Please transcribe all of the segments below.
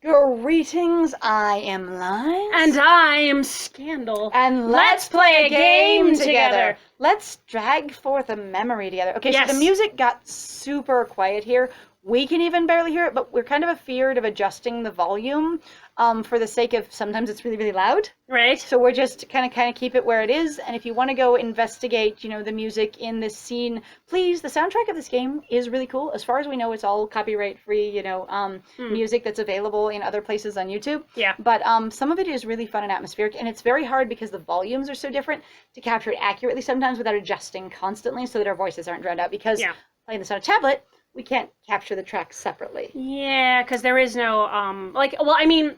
Greetings, I am Lies. And I am Scandal. And let's play a game together. Let's drag forth a memory together. Okay, Yes. So the music got super quiet here. We can even barely hear it, but we're kind of afeared of adjusting the volume for the sake of sometimes it's really, really loud. Right. So we're just kind of keep it where it is. And if you want to go investigate, the music in this scene, please, the soundtrack of this game is really cool. As far as we know, it's all copyright free, music that's available in other places on YouTube. Yeah. But some of it is really fun and atmospheric. And it's very hard because the volumes are so different to capture it accurately sometimes without adjusting constantly so that our voices aren't drowned out. Because playing this on a tablet, we can't capture the tracks separately. Yeah, because there is no,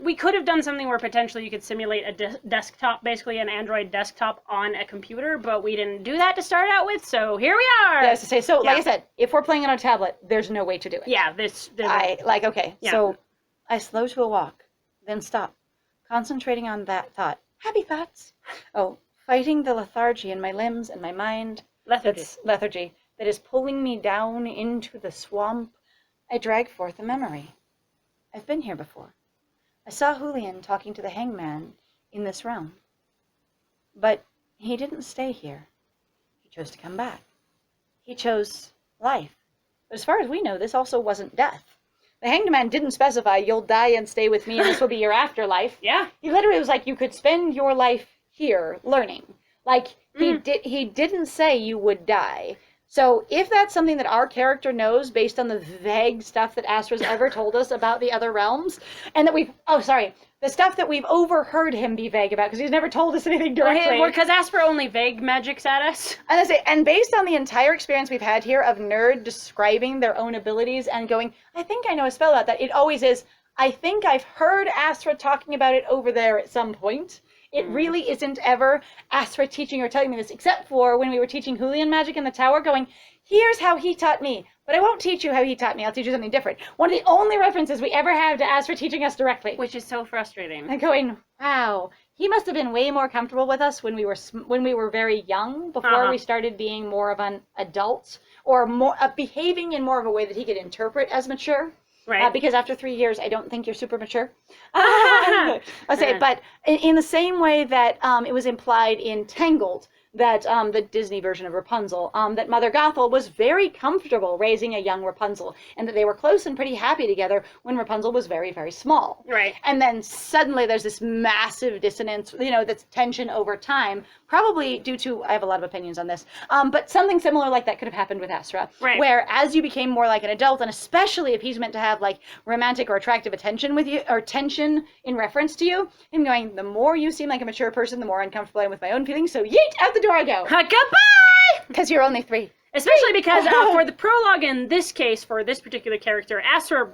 we could have done something where potentially you could simulate a desktop, basically an Android desktop on a computer, but we didn't do that to start out with, so here we are! Yeah, like I said, if we're playing it on a tablet, there's no way to do it. Yeah, So I slow to a walk, then stop, concentrating on that thought. Happy thoughts! Oh, fighting the lethargy in my limbs and my mind. Lethargy. That is pulling me down into the swamp. I drag forth a memory. I've been here before. I saw Julian talking to the hangman in this realm. But he didn't stay here. He chose to come back. He chose life. But as far as we know, this also wasn't death. The hanged man didn't specify, you'll die and stay with me and this will be your afterlife. Yeah. He literally was like, you could spend your life here learning. Like, he didn't say you would die. So if that's something that our character knows based on the vague stuff that Astra's ever told us about the other realms, and that the stuff that we've overheard him be vague about, because he's never told us anything directly. Because Astra only vague magics at us. And based on the entire experience we've had here of Nerd describing their own abilities and going, I think I know a spell about that, it always is, I think I've heard Astra talking about it over there at some point. It really isn't ever Astra teaching or telling me this, except for when we were teaching Julian magic in the tower, going, here's how he taught me, but I won't teach you how he taught me, I'll teach you something different. One of the only references we ever have to Astra teaching us directly. Which is so frustrating. And going, wow, he must have been way more comfortable with us when we were very young, before we started being more of an adult, or more behaving in more of a way that he could interpret as mature. Right. Because after 3 years, I don't think you're super mature. But in the same way that it was implied in Tangled, that the Disney version of Rapunzel, that Mother Gothel was very comfortable raising a young Rapunzel, and that they were close and pretty happy together when Rapunzel was very, very small. Right. And then suddenly there's this massive dissonance, that's tension over time, probably due to, I have a lot of opinions on this, but something similar like that could have happened with Astra. Right. Where as you became more like an adult, and especially if he's meant to have like romantic or attractive attention with you, or tension in reference to you, him going, the more you seem like a mature person, the more uncomfortable I am with my own feelings, so yeet, out the door I go. Goodbye! Because you're only 3. Especially because for the prologue in this case, for this particular character, Astra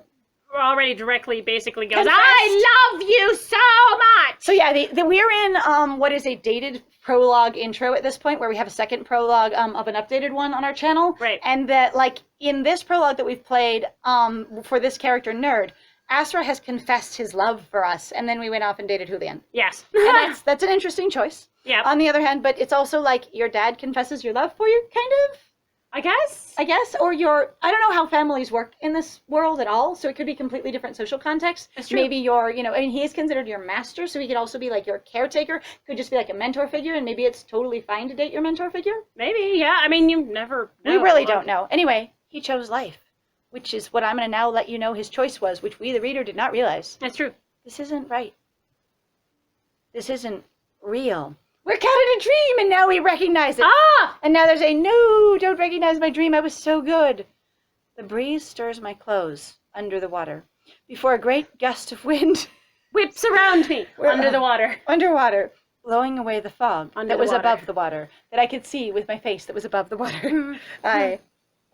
already directly basically goes, I love you so much! So yeah, we're in what is a dated prologue intro at this point, where we have a second prologue of an updated one on our channel. Right. And that, like, in this prologue that we've played for this character, Nerd, Astra has confessed his love for us, and then we went off and dated Julian. Yes. And that's an interesting choice. Yeah. On the other hand, but it's also like your dad confesses your love for you, kind of. I guess. Or I don't know how families work in this world at all, so it could be completely different social context. That's true. Maybe he is considered your master, so he could also be like your caretaker, could just be like a mentor figure, and maybe it's totally fine to date your mentor figure. Maybe, yeah. I mean, you never know. We really don't know. Anyway, he chose life, which is what I'm going to now let you know his choice was, which we, the reader, did not realize. That's true. This isn't right. This isn't real. We're caught in a dream, and now we recognize it. Ah! And now there's a, no, don't recognize my dream. I was so good. The breeze stirs my clothes under the water before a great gust of wind whips around me under the water. Underwater, blowing away the fog that was water. above the water, that I could see with my face that was above the water.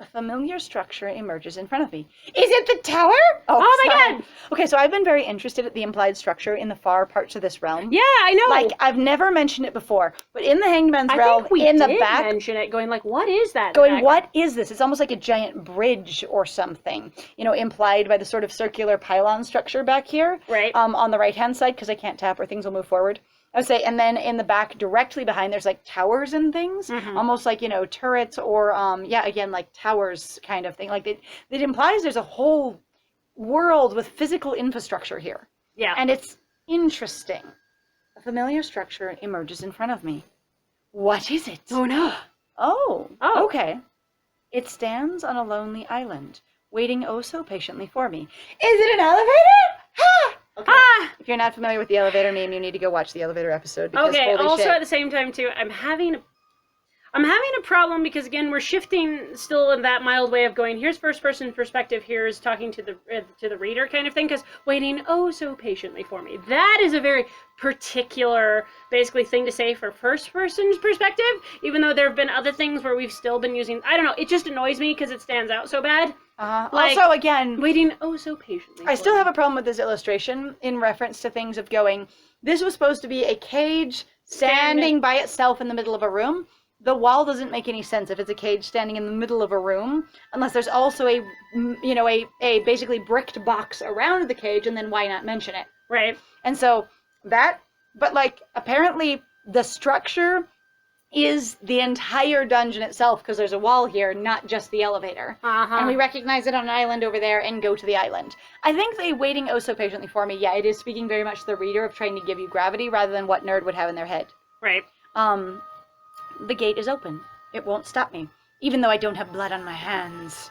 A familiar structure emerges in front of me. Is it the tower? Oh my God! Okay, so I've been very interested in the implied structure in the far parts of this realm. Yeah, I know. Like, I've never mentioned it before, but in the Hangman's realm, in the back, mention it, going like, what is that? Going, what is this? It's almost like a giant bridge or something, implied by the sort of circular pylon structure back here. Right. On the right-hand side, because I can't tap or things will move forward. I would say, and then in the back, directly behind, there's like towers and things, almost like, turrets or, again, like towers kind of thing. Like it implies there's a whole world with physical infrastructure here. Yeah. And it's interesting. A familiar structure emerges in front of me. What is it? Oh no. Oh, Oh. okay. It stands on a lonely island, waiting oh so patiently for me. Is it an elevator? Ha! Okay. Ah! If you're not familiar with the elevator meme, you need to go watch the elevator episode. Because Okay, holy also shit. at the same time too, I'm having a problem because again we're shifting still in that mild way of going here's first person perspective, here's talking to the reader kind of thing, because waiting oh so patiently for me, that is a very particular basically thing to say for first person's perspective, even though there have been other things where we've still been using, I don't know, it just annoys me because it stands out so bad. Like, also, again, waiting oh so patiently. I still have a problem with this illustration in reference to things of going, this was supposed to be a cage standing by itself in the middle of a room. The wall doesn't make any sense if it's a cage standing in the middle of a room, unless there's also a basically bricked box around the cage, and then why not mention it? Right. And so that, but like, apparently the structure is the entire dungeon itself, because there's a wall here, not just the elevator. And we recognize it on an island over there and go to the island. I think they waiting oh so patiently for me, yeah, it is speaking very much to the reader of trying to give you gravity rather than what nerd would have in their head. Right. The gate is open. It won't stop me, even though I don't have blood on my hands.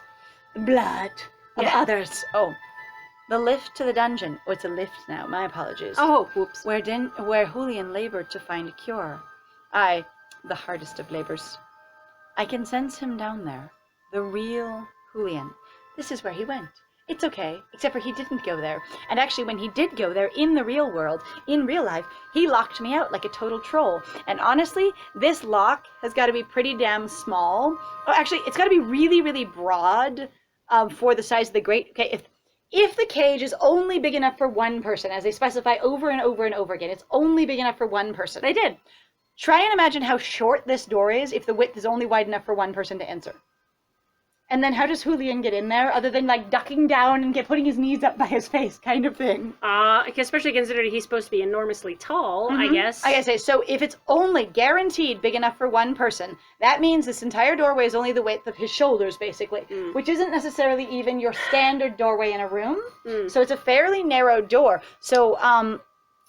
The blood of others. Oh, the lift to the dungeon. Oh, it's a lift now. My apologies. Oh, whoops. Where Julian labored to find a cure. Aye, the hardest of labors. I can sense him down there. The real Julian. This is where he went. It's okay, except for he didn't go there. And actually, when he did go there, in the real world, in real life, he locked me out like a total troll. And honestly, this lock has got to be pretty damn small. Oh, actually, it's got to be really, really broad for the size of the grate. Okay, if the cage is only big enough for one person, as they specify over and over and over again, it's only big enough for one person. They did. Try and imagine how short this door is if the width is only wide enough for one person to enter. And then how does Julian get in there other than like ducking down and putting his knees up by his face kind of thing? Especially considering he's supposed to be enormously tall, I guess. I gotta say, so if it's only guaranteed big enough for one person, that means this entire doorway is only the width of his shoulders, basically, which isn't necessarily even your standard doorway in a room. So it's a fairly narrow door. So,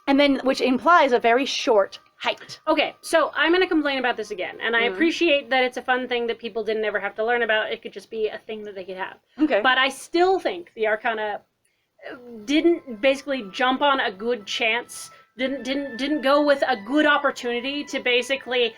and then, which implies a very short height. Okay, so I'm going to complain about this again, and I appreciate that it's a fun thing that people didn't ever have to learn about. It could just be a thing that they could have. Okay. But I still think the Arcana didn't basically jump on a good chance, didn't go with a good opportunity to basically,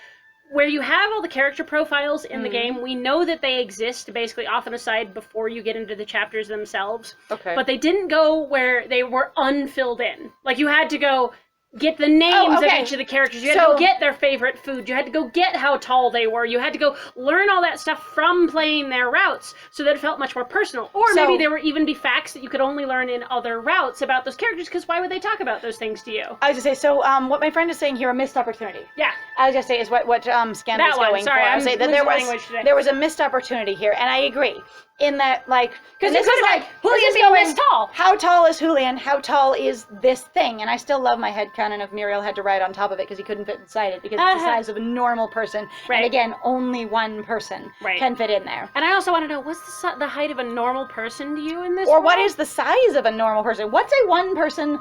where you have all the character profiles in the game, we know that they exist basically off and aside before you get into the chapters themselves. Okay. But they didn't go where they were unfilled in. Like, you had to go get the names of each of the characters. You had to go get their favorite food. You had to go get how tall they were. You had to go learn all that stuff from playing their routes so that it felt much more personal. Or maybe there were even be facts that you could only learn in other routes about those characters, because why would they talk about those things to you? I was going to say, so what my friend is saying here, a missed opportunity. Yeah. I was going to say is what Scan was going Sorry, for. I was saying that there was a missed opportunity here, and I agree. In that, like, because this is like, Julian's being this tall. How tall is Julian? How tall is this thing? And I still love my headcanon of Muriel had to ride on top of it because he couldn't fit inside it, because it's the size of a normal person. Right. And again, only one person can fit in there. And I also want to know, what's the height of a normal person to you in this Or world? what is the size of a normal person? What's a one-person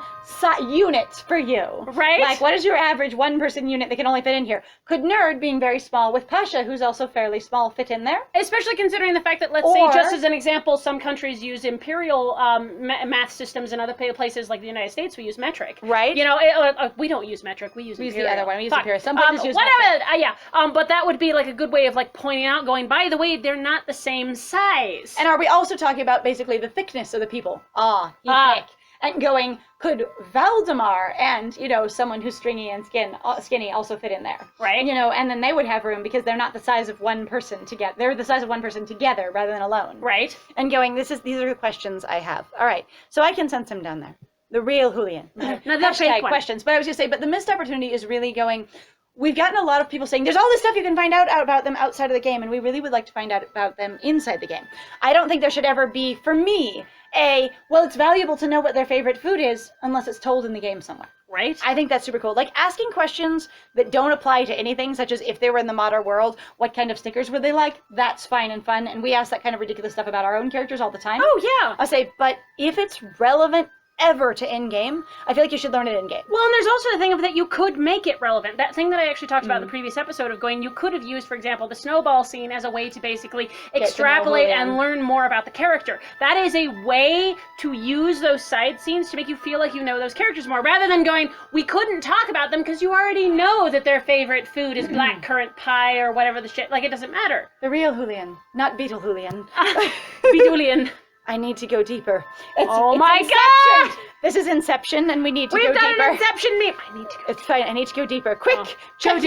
unit for you? Right. Like, what is your average one-person unit that can only fit in here? Could Nerd, being very small, with Pasha, who's also fairly small, fit in there? Especially considering the fact that, let's say, just as an example, some countries use imperial math systems, and other places like the United States, we use metric. Right. You know, we don't use metric. We use imperial. The other one. We use imperial. Some places use metric. But that would be like a good way of like pointing out, going, by the way, they're not the same size. And are we also talking about basically the thickness of the people? Thick. And going, could Valdemar and, you know, someone who's stringy and skinny also fit in there? Right. You know, and then they would have room because they're not the size of one person together. They're the size of one person together rather than alone. Right. And going, these are the questions I have. All right. So I can sense him down there. The real Julian. Now that's Hashtag questions. But I was going to say, but the missed opportunity is really going, we've gotten a lot of people saying, there's all this stuff you can find out about them outside of the game, and we really would like to find out about them inside the game. I don't think there should ever be, for me, well, it's valuable to know what their favorite food is unless it's told in the game somewhere. Right? I think that's super cool. Like asking questions that don't apply to anything, such as if they were in the modern world, what kind of stickers would they like? That's fine and fun. And we ask that kind of ridiculous stuff about our own characters all the time. Oh, yeah. I'll say, but if it's relevant ever to in-game, I feel like you should learn it in-game. Well, and there's also the thing of that you could make it relevant. That thing that I actually talked about in the previous episode of going, you could have used, for example, the snowball scene as a way to basically extrapolate and learn more about the character. That is a way to use those side scenes to make you feel like you know those characters more, rather than going, we couldn't talk about them because you already know that their favorite food is blackcurrant pie or whatever the shit. Like, it doesn't matter. The real Julian, not Beetle Julian. Julian. I need to go deeper. My Inception. God! This is Inception, and we need to go deeper. We've done an Inception meme. I need to go. It's fine. I need to go deeper. Quick, Oh, check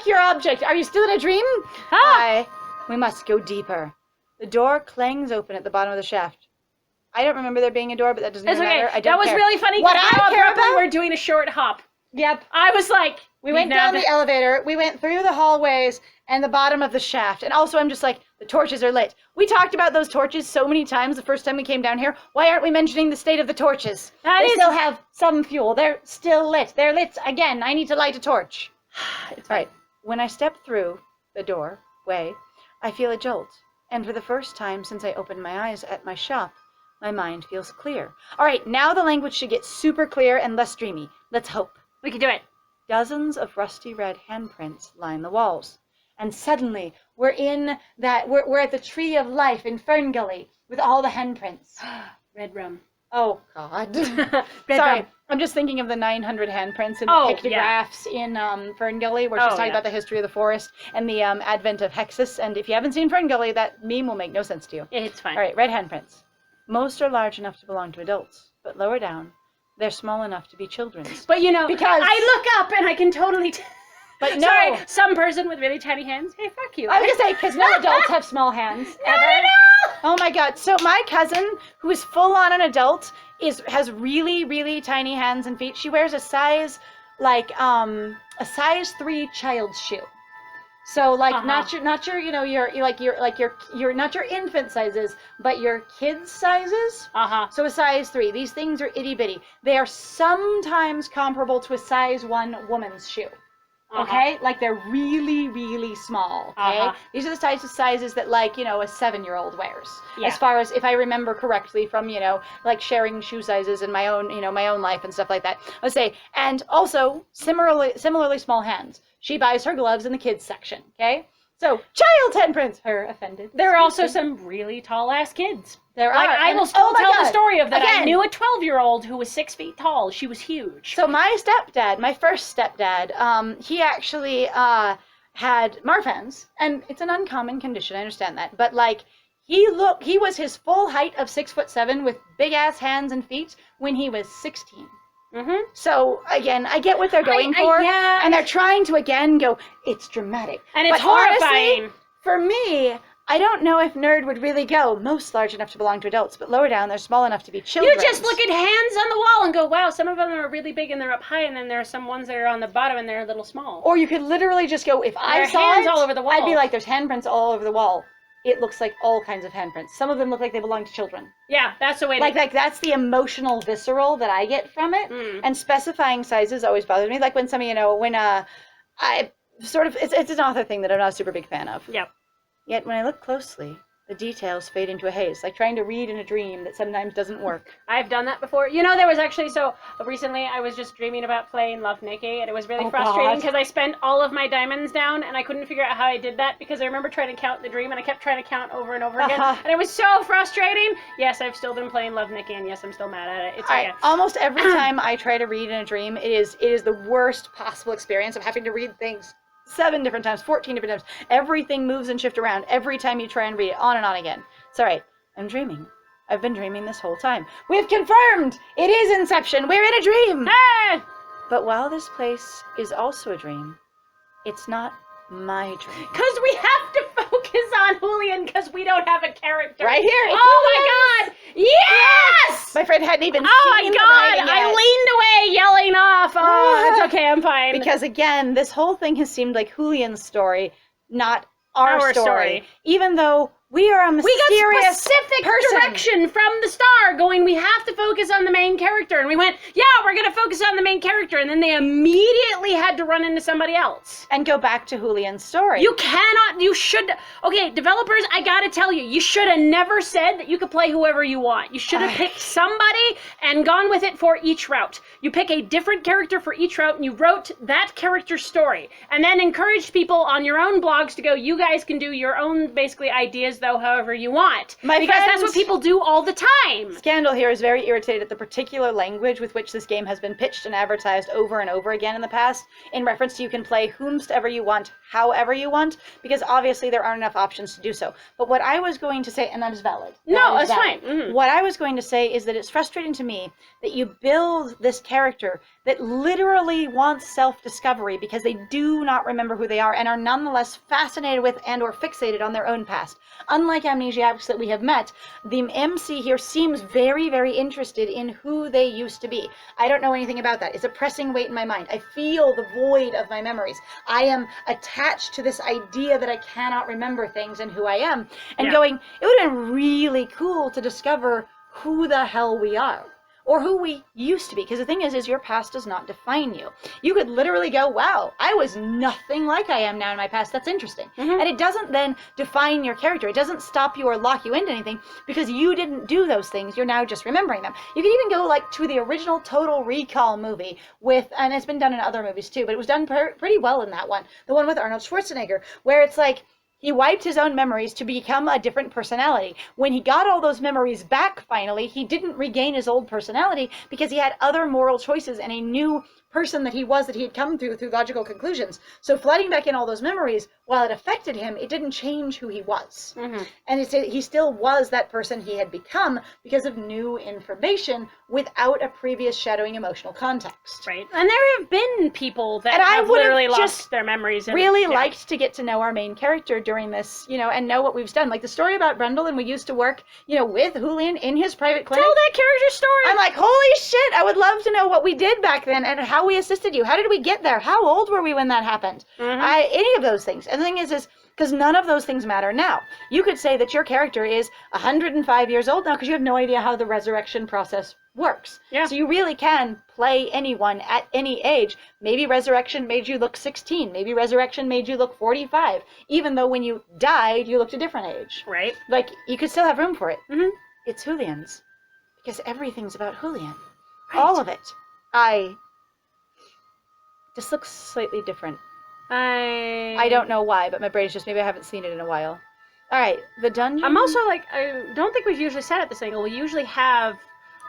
your object. Are you still in a dream? We must go deeper. The door clangs open at the bottom of the shaft. I don't remember there being a door, but that doesn't even matter. I don't That was care. really funny. What I care about, we're doing a short hop. Yep. I was like, We went down the elevator, we went through the hallways and the bottom of the shaft. And also I'm just like, the torches are lit. We talked about those torches so many times the first time we came down here. Why aren't we mentioning the state of the torches? They still have some fuel. They're still lit. They're lit again. I need to light a torch. It's right. When I step through the doorway, I feel a jolt. And for the first time since I opened my eyes at my shop, my mind feels clear. All right, now the language should get super clear and less dreamy. Let's hope. We can do it. Dozens of rusty red handprints line the walls. And suddenly, we're at the Tree of Life in Fern Gully with all the handprints. Red rum. Oh, God. Red Sorry, rum. I'm just thinking of the 900 handprints and the pictographs in Fern Gully, where she's talking about the history of the forest and the advent of Hexus. And if you haven't seen Fern Gully, that meme will make no sense to you. It's fine. All right, red handprints. Most are large enough to belong to adults, but lower down, they're small enough to be children's. But you know, because I look up and I can totally but no. Sorry, some person with really tiny hands. Hey, fuck you. I was gonna say, because no adults have small hands ever. I know. Oh my God! So my cousin, who is full on an adult, has really, really tiny hands and feet. She wears a size 3 child's shoe. So like not your you know your not your infant sizes, but your kids sizes. So a size 3. These things are itty bitty. They are sometimes comparable to a size 1 woman's shoe. Okay, like they're really, really small. Okay, these are the types of sizes that a 7-year-old wears. Yeah. As far as if I remember correctly from like sharing shoe sizes in my own my own life and stuff like that. Let's say, and also similarly small hands. She buys her gloves in the kids section. Okay, so child handprints. Her offended. There are also some really tall ass kids. There like, are. I will still tell the story of that. Again. I knew a 12-year-old who was 6 feet tall. She was huge. So my first stepdad, he actually had Marfan's, and it's an uncommon condition. I understand that, but he was his full height of 6'7" with big ass hands and feet when he was 16. So again, I get what they're going for, and they're trying to again go. It's dramatic, and it's but horrifying. Honestly, for me, I don't know if nerd would really go. Most large enough to belong to adults, but lower down, they're small enough to be children. You just look at hands on the wall and go, wow, some of them are really big and they're up high, and then there are some ones that are on the bottom and they're a little small. Or you could literally just go, if I saw hands all over the wall. I'd be like, there's handprints all over the wall. It looks like all kinds of handprints. Some of them look like they belong to children. Yeah, that's the way to... Like that's the emotional, visceral that I get from it. And specifying sizes always bothers me. Like when some I sort of, it's an author thing that I'm not a super big fan of. Yep. Yet when I look closely, the details fade into a haze, like trying to read in a dream that sometimes doesn't work. I've done that before. There was actually, recently I was just dreaming about playing Love Naked, and it was really frustrating because I spent all of my diamonds down, and I couldn't figure out how I did that because I remember trying to count in the dream, and I kept trying to count over and over again, and it was so frustrating. Yes, I've still been playing Love Naked, and yes, I'm still mad at it. It's okay. Almost every time I try to read in a dream, it is the worst possible experience of having to read things 7 different times, 14 different times. Everything moves and shifts around every time you try and read it, on and on again. It's all right. I'm dreaming. I've been dreaming this whole time. We've confirmed! It is Inception! We're in a dream! Ah! But while this place is also a dream, it's not my dream. Because we have to focus on Julian because we don't have a character. Right here. Oh my God! Yes! My friend hadn't even Oh seen my God! the writing I yet. leaned away yelling off. Oh, it's okay. I'm fine. Because again, this whole thing has seemed like Julian's story, not our story. Even though We are a mysterious We got specific person. direction from the star going, we have to focus on the main character. And we went, yeah, we're going to focus on the main character. And then they immediately had to run into somebody else. And go back to Julian's story. Okay, developers, I got to tell you, you should have never said that you could play whoever you want. You should have picked somebody and gone with it for each route. You pick a different character for each route and you wrote that character's story. And then encouraged people on your own blogs to go, you guys can do your own, basically, ideas, though, however you want. Because that's what people do all the time. Scandal here is very irritated at the particular language with which this game has been pitched and advertised over and over again in the past, in reference to you can play whomstever you want, however you want, because obviously there aren't enough options to do so. But what I was going to say, and that is valid. No, that's fine. Mm-hmm. What I was going to say is that it's frustrating to me that you build this character that literally wants self-discovery because they do not remember who they are and are nonetheless fascinated with and or fixated on their own past. Unlike amnesiacs that we have met, the MC here seems very, very interested in who they used to be. I don't know anything about that. It's a pressing weight in my mind. I feel the void of my memories. I am attached to this idea that I cannot remember things and who I am. And going, it would have been really cool to discover who the hell we are. Or who we used to be. Because the thing is your past does not define you. You could literally go, wow, I was nothing like I am now in my past. That's interesting. Mm-hmm. And it doesn't then define your character. It doesn't stop you or lock you into anything because you didn't do those things. You're now just remembering them. You can even go like to the original Total Recall movie with, and it's been done in other movies too, but it was done pretty well in that one. The one with Arnold Schwarzenegger, where it's like, he wiped his own memories to become a different personality. When he got all those memories back, finally, he didn't regain his old personality because he had other moral choices and a new person that he had come through logical conclusions. So flooding back in all those memories, while it affected him, it didn't change who he was. Mm-hmm. And he still was that person he had become because of new information without a previous shadowing emotional context. Right. And there have been people that have literally lost their memories. And really liked to get to know our main character during this, and know what we've done. Like the story about Brendel, and we used to work, with Julian in his private clinic. Tell that character story. I'm like, holy shit, I would love to know what we did back then and how we assisted you. How did we get there? How old were we when that happened? Mm-hmm. Any of those things. And the thing is because none of those things matter now. You could say that your character is 105 years old now because you have no idea how the resurrection process works. Yeah. So you really can play anyone at any age. Maybe resurrection made you look 16. Maybe resurrection made you look 45. Even though when you died, you looked a different age. Right. Like, you could still have room for it. Mm-hmm. It's Julian's. Because everything's about Julian. Right. All of it. This looks slightly different. I don't know why, but my brain is just, maybe I haven't seen it in a while. All right, the dungeon. I'm also like, I don't think we've usually sat at this angle. We usually have,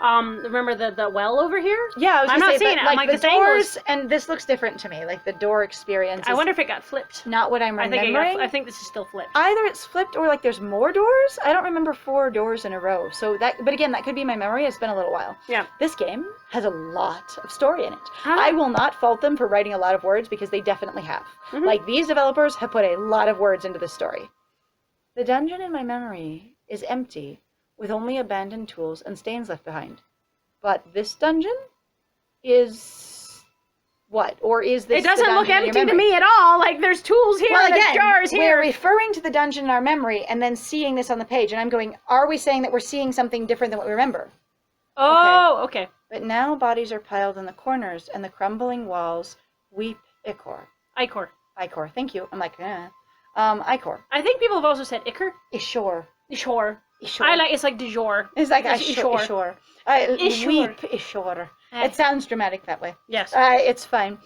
remember the well over here? Yeah, I'm not seeing it. Like, I'm the doors, and this looks different to me. Like the door experience. I wonder if it got flipped. Not what I'm remembering. I think this is still flipped. Either it's flipped or like there's more doors. I don't remember 4 doors in a row. So but again, that could be my memory. It's been a little while. Yeah. This game has a lot of story in it. Huh? I will not fault them for writing a lot of words because they definitely have. Mm-hmm. Like these developers have put a lot of words into this story. The dungeon in my memory is empty, with only abandoned tools and stains left behind. But this dungeon is what? Or is this? It doesn't look empty to me at all. Like there's tools here, and there's jars here. We're referring to the dungeon in our memory and then seeing this on the page, and I'm going, are we saying that we're seeing something different than what we remember? Oh, okay. But now bodies are piled in the corners, and the crumbling walls weep Ichor. Ichor. Thank you. I'm like, Ichor. I think people have also said Ichor. Ishor. It's like du jour. It's like Ishor. Weep Ishor. It sounds dramatic that way. Yes. It's fine.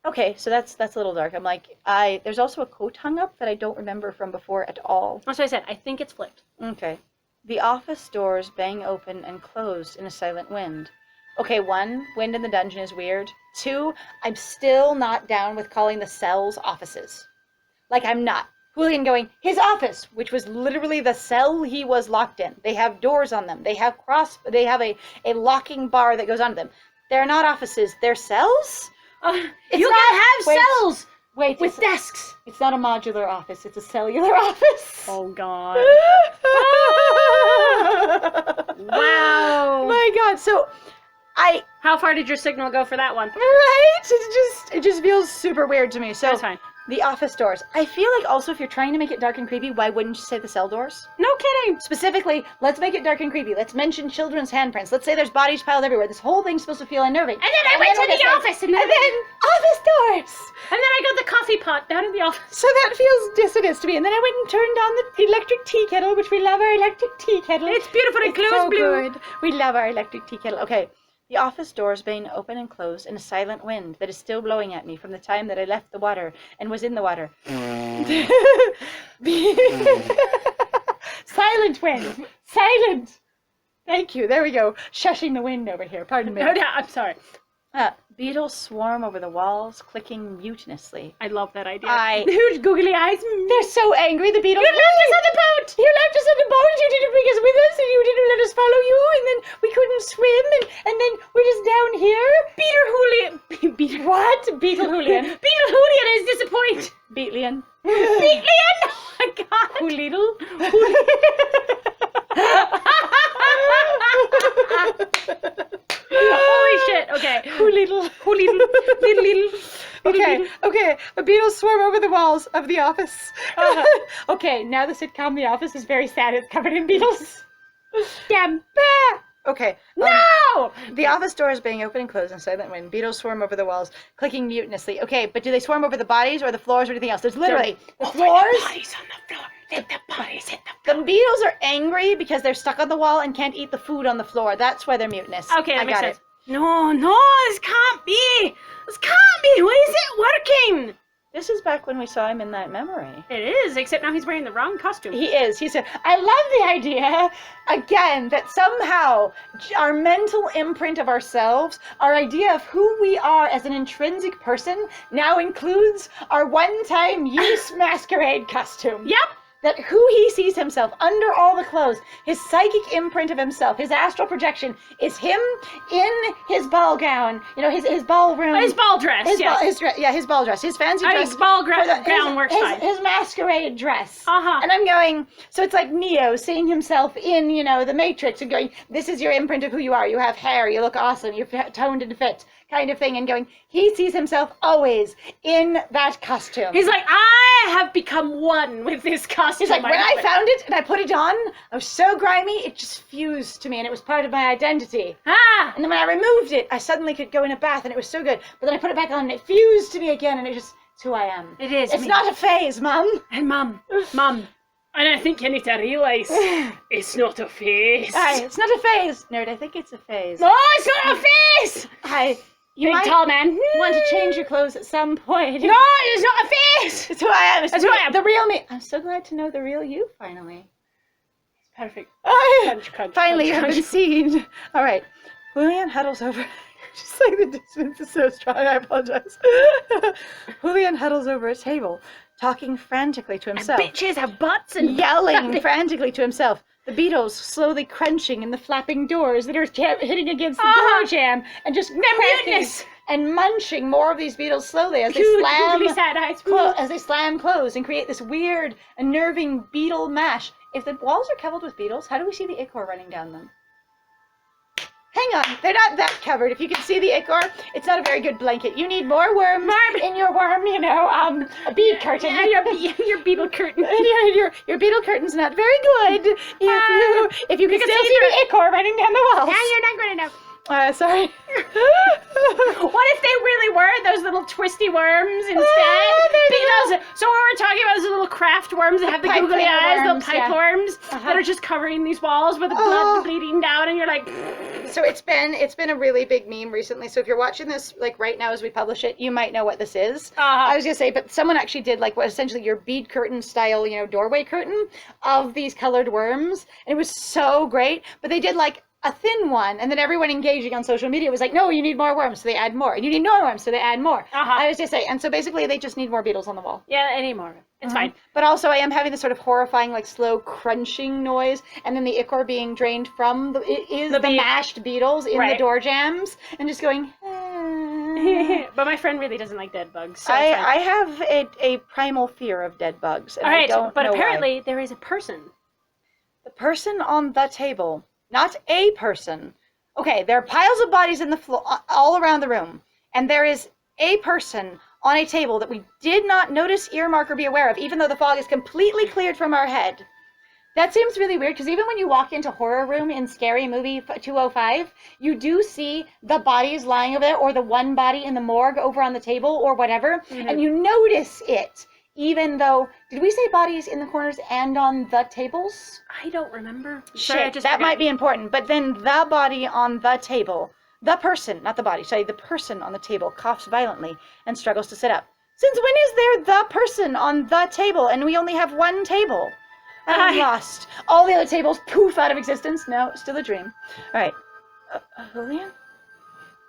Okay, so that's a little dark. I'm like, there's also a coat hung up that I don't remember from before at all. That's what I said. I think it's flipped. Okay. The office doors bang open and closed in a silent wind. Okay, 1, wind in the dungeon is weird. 2, I'm still not down with calling the cells offices. Like, I'm not. Julian going, his office, which was literally the cell he was locked in. They have doors on them. They have a locking bar that goes onto them. They're not offices. They're cells? You can have cells! Wait, with desks. It's not a modular office. It's a cellular office. Oh, God. Wow. My God. So, How far did your signal go for that one? Right? It just feels super weird to me. So, that's fine. The office doors. I feel like also if you're trying to make it dark and creepy, why wouldn't you say the cell doors? No kidding. Specifically, let's make it dark and creepy. Let's mention children's handprints. Let's say there's bodies piled everywhere. This whole thing's supposed to feel unnerving. And then I went to the office, and then office doors. And then I got the coffee pot down in the office. So that feels dissonance to me. And then I went and turned on the electric tea kettle, which we love our electric tea kettle. It's beautiful. It glows so blue. Good. We love our electric tea kettle. Okay. The office doors being open and closed in a silent wind that is still blowing at me from the time that I left the water and was in the water. Silent wind. Silent. Thank you. There we go. Shushing the wind over here. Pardon me. No, I'm sorry. Beetles swarm over the walls, clicking mutinously. I love that idea. Huge googly eyes. They're so angry, the beetles. You left us on the boat! You left us on the boat, you didn't bring us with us, and you didn't let us follow you, and then we couldn't swim, and then we're just down here. Beetle Julian. What? Beetle Julian. Beetle Julian is disappointed. Beetlian. Beetlian! Oh my god. Hooliddle. Holy shit, okay. Hooliddle. Little. Okay. The beetles swarm over the walls of the office. Okay, now the sitcom The Office is very sad. It's covered in beetles. Damn. Okay. No! The office doors being open and closed in silent wind. Beetles swarm over the walls, clicking mutinously. Okay, but do they swarm over the bodies or the floors or anything else? There's literally the floors. The bodies on the floor. Let the bodies hit the floor. The beetles are angry because they're stuck on the wall and can't eat the food on the floor. That's why they're mutinous. Okay, that I makes got sense. it. No, this can't be. This can't be. Why is it working? This is back when we saw him in that memory. It is, except now he's wearing the wrong costume. He is. He said, I love the idea, again, that somehow our mental imprint of ourselves, our idea of who we are as an intrinsic person, now includes our one-time use masquerade costume. Yep. That who he sees himself under all the clothes, his psychic imprint of himself, his astral projection, is him in his ball gown, his ballroom. His ball dress, his ball dress, his fancy dress. His ball gown works fine. His masquerade dress. Uh-huh. And I'm going, so it's like Neo seeing himself in, the Matrix and going, this is your imprint of who you are. You have hair, you look awesome, you're toned and fit, kind of thing. And going, he sees himself always in that costume. He's like, I have become one with this costume. He's like, when I found it and I put it on, I was so grimy, it just fused to me and it was part of my identity. And then when I removed it, I suddenly could go in a bath and it was so good. But then I put it back on and it fused to me again and it's who I am. It is. It's not a phase, Mum. And Mum. And I think you need to realise it's not a phase. It's not a phase. Nerd, I think it's a phase. No, it's not a phase! You Big tall man. Want to change your clothes at some point. No, it's not a face! It's who I am. It's who I am. The real me. I'm so glad to know the real you, finally. It's perfect. Crunch, finally, I've been seen. All right. Julian huddles over. Just like the distance is so strong, I apologize. Julian huddles over a table, talking frantically to himself. And bitches have butts and yelling frantically to himself. The beetles slowly crunching in the flapping doors that are hitting against the door jam and just cracking and munching more of these beetles slowly as they slam closed and create this weird, unnerving beetle mash. If the walls are covered with beetles, how do we see the ichor running down them? Hang on, they're not that covered. If you can see the ichor, it's not a very good blanket. You need more worms in your worm, a bead curtain. Yeah, your beetle curtain. your beetle curtain's not very good if you can still see the ichor running down the walls. Yeah, you're not good enough. Sorry. What if they really were those little twisty worms instead? So what we're talking about is the little craft worms that have the googly eyes, little pipe worms that are just covering these walls with the blood bleeding down, and you're like. So it's been a really big meme recently. So if you're watching this like right now as we publish it, you might know what this is. I was gonna say, but someone actually did like what essentially your bead curtain style, doorway curtain of these colored worms, and it was so great. But they did like a thin one, and then everyone engaging on social media was like, no, you need more worms, so they add more, and you need more worms, so they add more. I was just saying, and so basically they just need more beetles on the wall. Yeah, any more. It's fine. But also I am having this sort of horrifying, like slow crunching noise, and then the ichor being drained from the mashed beetles in the door jams, and just going. But my friend really doesn't like dead bugs. So I have a primal fear of dead bugs. And I don't know apparently why. there is a person. The person on the table. Not a person. Okay, there are piles of bodies in the floor all around the room, and there is a person on a table that we did not notice, earmark, or be aware of, even though the fog is completely cleared from our head. That seems really weird, because even when you walk into horror room in Scary Movie 205, you do see the bodies lying over there, or the one body in the morgue over on the table, or whatever, and you notice it, even though, did we say bodies in the corners and on the tables? I don't remember. Shit, that might be important, but then the body on the table, the person, not the body, sorry, the person on the table coughs violently and struggles to sit up. Since when is there the person on the table, and we only have one table? I'm lost. All the other tables poof out of existence. No, still a dream. All right. Julian?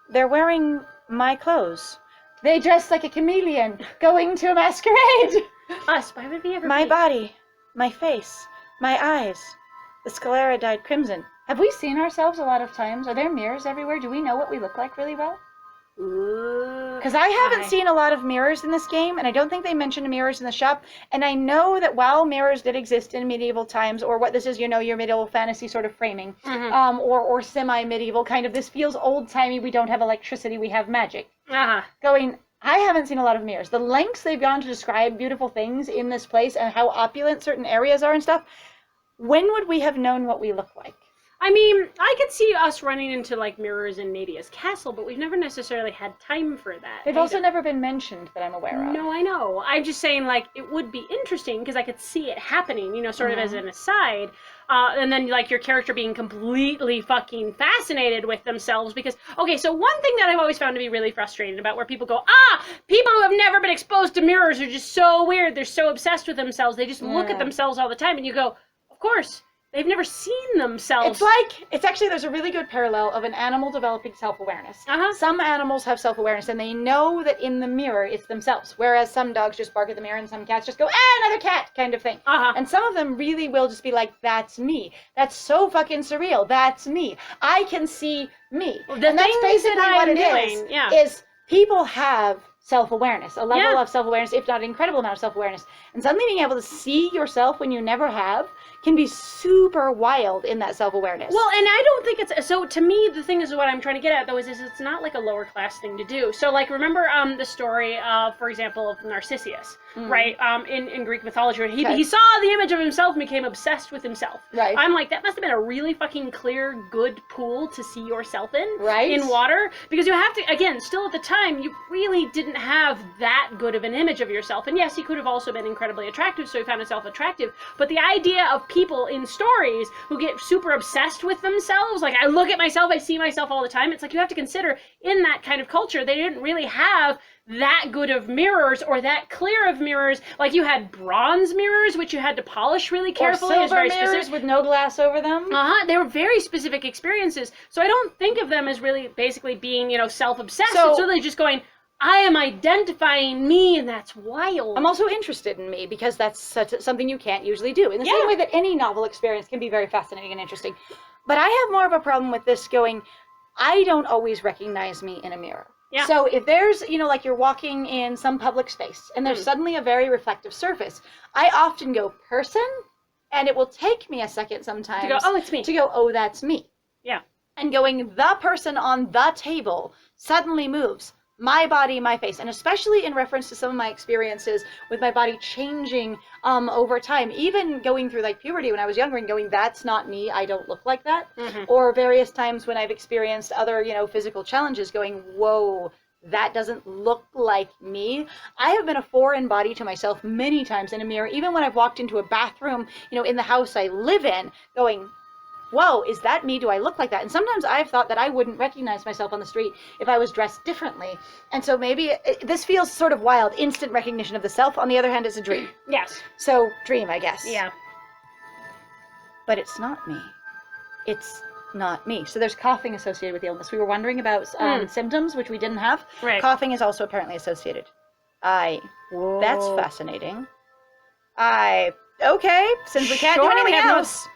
They're wearing my clothes. They dress like a chameleon going to a masquerade. Us, why would we ever My be? body, my face, my eyes. The sclera dyed crimson. Have we seen ourselves a lot of times? Are there mirrors everywhere? Do we know what we look like really well? Because I haven't seen a lot of mirrors in this game, and I don't think they mentioned mirrors in the shop. And I know that while mirrors did exist in medieval times, or what this is, you know, your medieval fantasy sort of framing, or semi-medieval kind of, this feels old-timey, we don't have electricity, we have magic. Going, I haven't seen a lot of mirrors. The lengths they've gone to describe beautiful things in this place and how opulent certain areas are and stuff, when would we have known what we look like? I mean, I could see us running into, like, mirrors in Nadia's castle, but we've never necessarily had time for that. They've also never been mentioned that I'm aware of. No, I know. I'm just saying, like, it would be interesting, because I could see it happening, you know, sort of as an aside. And then, like, your character being completely fucking fascinated with themselves, because, okay, so one thing that I've always found to be really frustrating about where people go, people who have never been exposed to mirrors are just so weird, they're so obsessed with themselves, they just look at themselves all the time, and you go, of course. They've never seen themselves. It's actually, there's a really good parallel of an animal developing self-awareness. Some animals have self-awareness, and they know that in the mirror it's themselves, whereas some dogs just bark at the mirror, and some cats just go, another cat, kind of thing. And some of them really will just be like, that's me. That's so fucking surreal. That's me. I can see me. Well, and that's basically what it is people have self-awareness, a level of self-awareness, if not an incredible amount of self-awareness. And suddenly being able to see yourself when you never have can be super wild in that self-awareness. Well, and I don't think it's, so to me, the thing is what I'm trying to get at, though, is it's not like a lower class thing to do. So, like, remember the story of, for example, of Narcissus, right? In Greek mythology, where he saw the image of himself and became obsessed with himself. Right. I'm like, that must have been a really fucking clear, good pool to see yourself in. Right. In water. Because you have to, again, still at the time, you really didn't have that good of an image of yourself. And yes, he could have also been incredibly attractive, so he found himself attractive. But the idea of people in stories who get super obsessed with themselves, like, I look at myself, I see myself all the time, it's like you have to consider, in that kind of culture, they didn't really have that good of mirrors or that clear of mirrors. Like, you had bronze mirrors, which you had to polish really carefully. Or silver mirrors specific. With no glass over them. They were very specific experiences. So I don't think of them as really basically being, you know, self-obsessed. It's really just going, I am identifying me, and that's wild. I'm also interested in me, because that's something you can't usually do. In the same way that any novel experience can be very fascinating and interesting. But I have more of a problem with this going, I don't always recognize me in a mirror. Yeah. So if there's, you know, like you're walking in some public space, and there's suddenly a very reflective surface, I often go, person? And it will take me a second sometimes. To go, oh, it's me. To go, oh, that's me. Yeah. And going, the person on the table suddenly moves. My body, my face, and especially in reference to some of my experiences with my body changing over time, even going through like puberty when I was younger and going, that's not me, I don't look like that, or various times when I've experienced other, you know, physical challenges going, whoa, that doesn't look like me. I have been a foreign body to myself many times in a mirror, even when I've walked into a bathroom, you know, in the house I live in, going, whoa, is that me? Do I look like that? And sometimes I've thought that I wouldn't recognize myself on the street if I was dressed differently. And so maybe this feels sort of wild, instant recognition of the self. On the other hand, it's a dream. Yes. So dream, I guess. Yeah. But it's not me. It's not me. So there's coughing associated with the illness. We were wondering about symptoms, which we didn't have. Right. Coughing is also apparently associated. Whoa. That's fascinating. Okay, since we can't do anything else.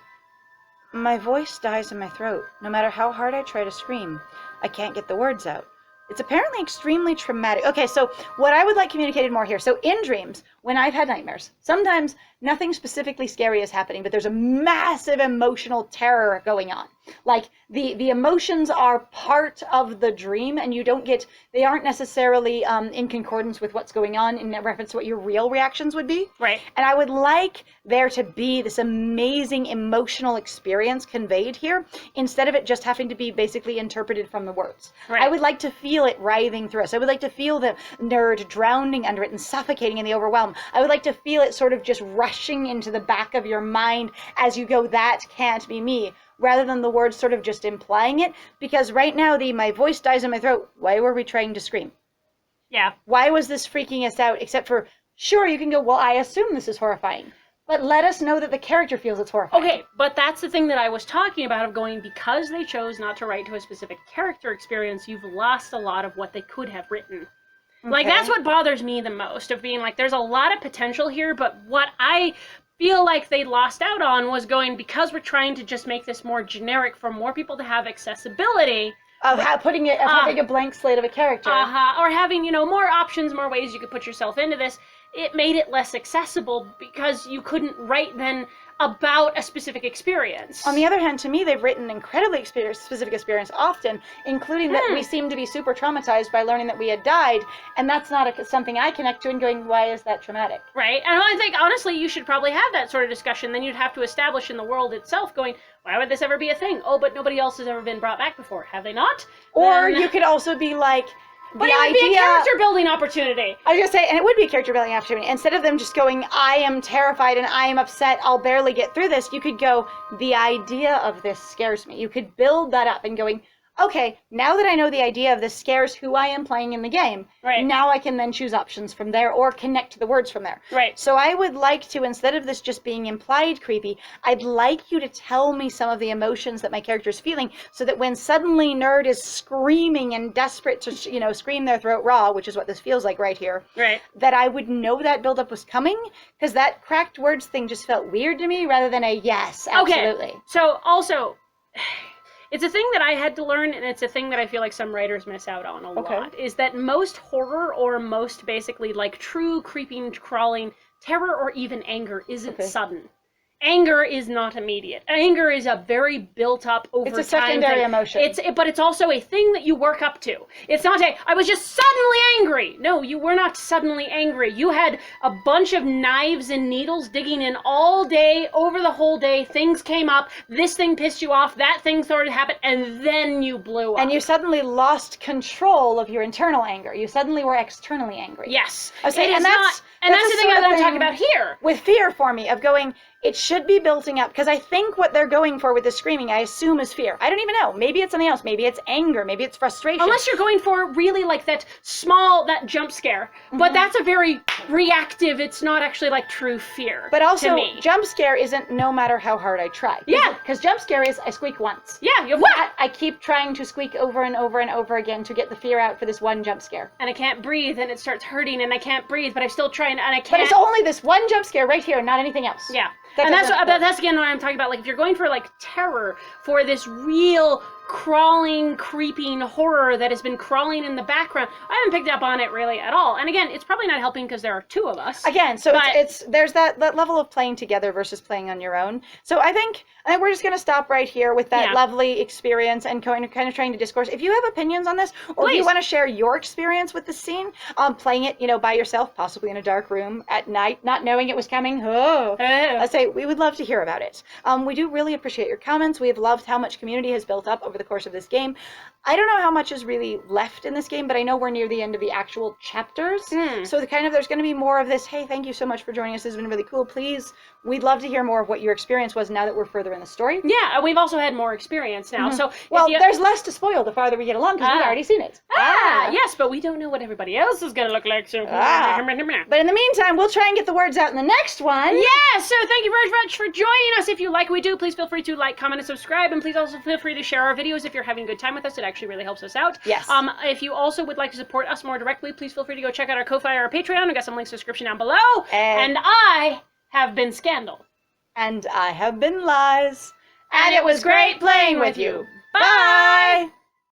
My voice dies in my throat. No matter how hard I try to scream, I can't get the words out. It's apparently extremely traumatic. Okay, so what I would like communicated more here. So in dreams, when I've had nightmares, sometimes nothing specifically scary is happening, but there's a massive emotional terror going on. Like the emotions are part of the dream, and they aren't necessarily in concordance with what's going on in reference to what your real reactions would be. Right. And I would like there to be this amazing emotional experience conveyed here, instead of it just having to be basically interpreted from the words. Right. I would like to feel it writhing through us. I would like to feel the nerd drowning under it and suffocating in the overwhelm. I would like to feel it sort of just rushing into the back of your mind as you go, that can't be me, rather than the words sort of just implying it. Because right now, my voice dies in my throat. Why were we trying to scream? Yeah. Why was this freaking us out? Except for, sure, you can go, well, I assume this is horrifying. But let us know that the character feels it's horrifying. Okay, but that's the thing that I was talking about, of going, because they chose not to write to a specific character experience, you've lost a lot of what they could have written. Okay. Like, that's what bothers me the most, of being like, there's a lot of potential here, but what I feel like they lost out on was going, because we're trying to just make this more generic for more people to have accessibility. Of having a blank slate of a character. Or having, more options, more ways you could put yourself into this. It made it less accessible because you couldn't write then about a specific experience. On the other hand, to me, they've written incredibly specific experience often, including that we seem to be super traumatized by learning that we had died, and that's not something I connect to and going, why is that traumatic? Right, and I think, honestly, you should probably have that sort of discussion. Then you'd have to establish in the world itself going, why would this ever be a thing? Oh, but nobody else has ever been brought back before. Have they not? Or you could also be like, but it would be a character building opportunity. I was going to say, and it would be a character building opportunity. Instead of them just going, I am terrified and I am upset, I'll barely get through this, you could go, the idea of this scares me. You could build that up and going, okay, now that I know the idea of this scares who I am playing in the game, now I can then choose options from there or connect to the words from there. Right. So I would like to, instead of this just being implied creepy, I'd like you to tell me some of the emotions that my character's feeling, so that when suddenly Nerd is screaming and desperate to, scream their throat raw, which is what this feels like right here, that I would know that buildup was coming, because that cracked words thing just felt weird to me, rather than a yes, absolutely. Okay. So also, it's a thing that I had to learn, and it's a thing that I feel like some writers miss out on a lot, is that most horror, or most basically like true creeping, crawling terror or even anger isn't sudden. Anger is not immediate. Anger is a very built up over time. It's a secondary emotion. But it's also a thing that you work up to. It's not I was just suddenly angry. No, you were not suddenly angry. You had a bunch of knives and needles digging in all day, over the whole day. Things came up. This thing pissed you off. That thing started to happen. And then you blew up. And you suddenly lost control of your internal anger. You suddenly were externally angry. Yes. I was saying, and that's the thing I'm talking about here. With fear for me, of going, it should be building up, because I think what they're going for with the screaming, I assume, is fear. I don't even know. Maybe it's something else. Maybe it's anger. Maybe it's frustration. Unless you're going for really like that jump scare. But that's a very reactive, it's not actually like true fear. But also, to me. Jump scare isn't no matter how hard I try. Yeah. Because jump scare is I squeak once. Yeah, you what? I keep trying to squeak over and over and over again to get the fear out for this one jump scare. And I can't breathe, and it starts hurting, and I can't breathe, but I'm still trying, and I can't. But it's only this one jump scare right here, not anything else. Yeah. And that's again what I'm talking about. Like, if you're going for like terror, for this real crawling, creeping horror that has been crawling in the background, I haven't picked up on it really at all. And again, it's probably not helping because there are two of us. Again, so there's that level of playing together versus playing on your own. So I think we're just going to stop right here with that lovely experience and kind of trying to discourse. If you have opinions on this, or if you want to share your experience with the scene, playing it, by yourself, possibly in a dark room at night, not knowing it was coming. I say we would love to hear about it. We do really appreciate your comments. We have loved how much community has built up over the course of this game. I don't know how much is really left in this game, but I know we're near the end of the actual chapters. So there's going to be more of this, hey, thank you so much for joining us. This has been really cool. Please, we'd love to hear more of what your experience was now that we're further in the story. Yeah, and we've also had more experience now. So there's less to spoil the farther we get along, because we've already seen it. Yes, but we don't know what everybody else is going to look like. So. But in the meantime, we'll try and get the words out in the next one. Yeah, so thank you very much for joining us. If you like what we do, please feel free to like, comment, and subscribe. And please also feel free to share our videos if you're having a good time with us. It actually really helps us out. Yes. If you also would like to support us more directly, please feel free to go check out our Ko-Fi or our Patreon. We've got some links in the description down below. And I have been Scandal. And I have been Lies. And it was great playing with you. Bye!